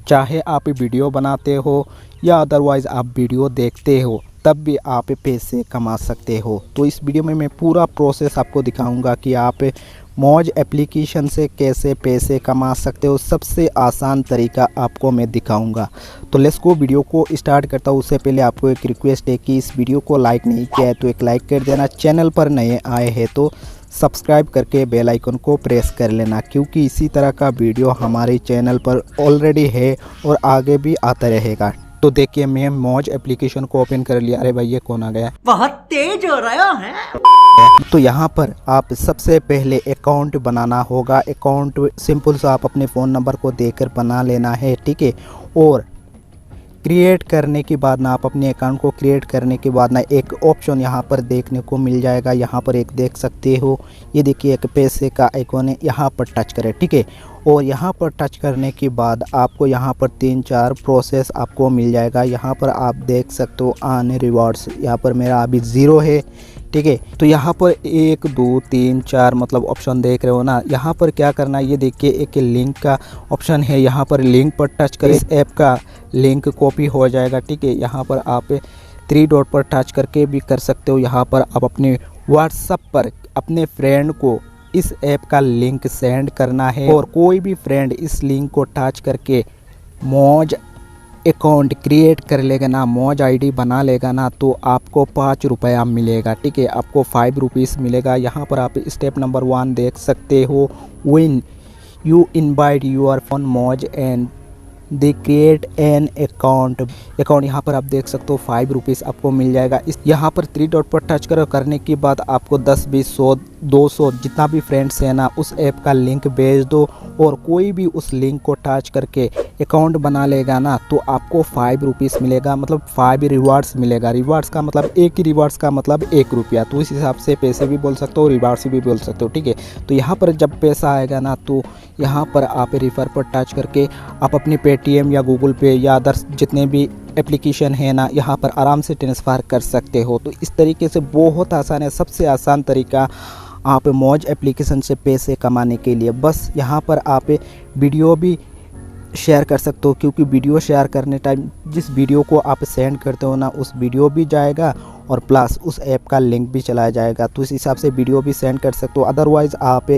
चाहे आप वीडियो बनाते हो या अदरवाइज़ आप वीडियो देखते हो, तब भी आप पैसे कमा सकते हो। तो इस वीडियो में मैं पूरा प्रोसेस आपको दिखाऊंगा कि आप मौज एप्लीकेशन से कैसे पैसे कमा सकते हो। सबसे आसान तरीका आपको मैं दिखाऊंगा। तो लेट्स गो, वीडियो को स्टार्ट करता हूँ। उससे पहले आपको एक रिक्वेस्ट है कि इस वीडियो को लाइक नहीं किया है तो एक लाइक कर देना। चैनल पर नए आए हैं तो सब्सक्राइब करके बेल आइकन को प्रेस कर लेना, क्योंकि इसी तरह का वीडियो हमारे चैनल पर ऑलरेडी है और आगे भी आता रहेगा। तो देखिए, मैं मौज एप्लीकेशन को ओपन कर लिया। अरे भाई, ये कौन आ गया? बहुत तेज हो रहा है। तो यहाँ पर आप सबसे पहले अकाउंट बनाना होगा। अकाउंट सिंपल सा आप अपने फ़ोन नंबर को देकर बना लेना है, ठीक है। और क्रिएट करने के बाद ना, आप अपने अकाउंट को क्रिएट करने के बाद ना, एक ऑप्शन यहाँ पर देखने को मिल जाएगा। यहाँ पर एक देख सकते हो, ये देखिए एक पैसे का आइकॉन है, यहाँ पर टच करें, ठीक है। और यहाँ पर टच करने के बाद आपको यहाँ पर 3-4 प्रोसेस आपको मिल जाएगा। यहाँ पर आप देख सकते हो अर्न रिवार्ड्स, यहाँ पर मेरा अभी 0 है, ठीक है। तो यहाँ पर 1 2 3 4 मतलब ऑप्शन देख रहे हो ना। यहाँ पर क्या करना है, ये देखिए एक लिंक का ऑप्शन है, यहाँ पर लिंक पर टच करें। इस ऐप का लिंक कॉपी हो जाएगा, ठीक है। यहाँ पर आप 3 डॉट पर टच करके भी कर सकते हो। यहाँ पर आप अपने व्हाट्सएप पर अपने फ्रेंड को इस ऐप का लिंक सेंड करना है, और कोई भी फ्रेंड इस लिंक को टच करके मौज अकाउंट क्रिएट कर लेगा ना, मौज आईडी बना लेगा ना, तो आपको 5 रुपया मिलेगा, ठीक है। आपको 5 रुपीज़ मिलेगा। यहाँ पर आप स्टेप नंबर 1 देख सकते हो, when you invite your phone Moj and they create an account. यहाँ पर आप देख सकते हो 5 रुपीज़ आपको मिल जाएगा। इस यहाँ पर 3 डॉट पर टच करो, करने के बाद आपको 10 20 100 200 जितना भी फ्रेंड्स है ना, उस ऐप का लिंक भेज दो, और कोई भी उस लिंक को टच करके अकाउंट बना लेगा ना, तो आपको 5 रुपीज़ मिलेगा, मतलब 5 रिवार्ड्स मिलेगा। रिवार्ड्स का मतलब एक ही रिवार्ड्स का मतलब 1 रुपया। तो इस हिसाब से पैसे भी बोल सकते हो, रिवार्ड्स भी बोल सकते हो, ठीक है। तो यहाँ पर जब पैसा आएगा ना, तो यहाँ पर आप रिफ़र पर टच करके आप अपनी पेटीएम या गूगल पे या अदर्स जितने भी एप्लीकेशन है ना, यहाँ पर आराम से ट्रांसफ़र कर सकते हो। तो इस तरीके से बहुत आसान है, सबसे आसान तरीका आप मौज एप्लीकेशन से पैसे कमाने के लिए। बस यहाँ पर आप वीडियो भी शेयर कर सकते हो, क्योंकि वीडियो शेयर करने टाइम जिस वीडियो को आप सेंड करते हो ना, उस वीडियो भी जाएगा और प्लस उस ऐप का लिंक भी चला जाएगा। तो इस हिसाब से वीडियो भी सेंड कर सकते हो। अदरवाइज़ आप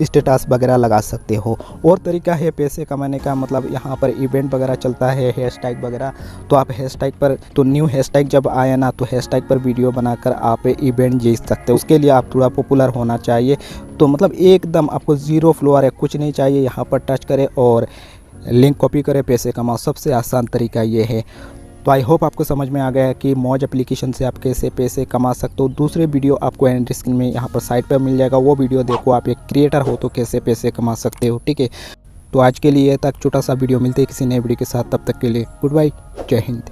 स्टेटस वगैरह लगा सकते हो। और तरीका है पैसे कमाने का, मतलब यहाँ पर इवेंट वगैरह चलता है, हैशटैग वगैरह, तो आप हैशटैग पर, तो न्यू हैशटैग जब आया ना, तो हैशटैग पर वीडियो बनाकर आप इवेंट जीत सकते हो। उसके लिए आप थोड़ा पॉपुलर होना चाहिए। तो मतलब एकदम आपको 0 फ्लोर है, कुछ नहीं चाहिए। यहाँ पर टच करें और लिंक कॉपी करें, पैसे कमाओ। सबसे आसान तरीका ये है। तो आई होप आपको समझ में आ गया है कि मौज एप्लीकेशन से आप कैसे पैसे कमा सकते हो। दूसरे वीडियो आपको एंड स्क्रीन में यहाँ पर साइड पर मिल जाएगा, वो वीडियो देखो। आप एक क्रिएटर हो तो कैसे पैसे कमा सकते हो, ठीक है। तो आज के लिए तक छोटा सा वीडियो, मिलते हैं किसी नए वीडियो के साथ। तब तक के लिए गुड बाय, जय हिंद।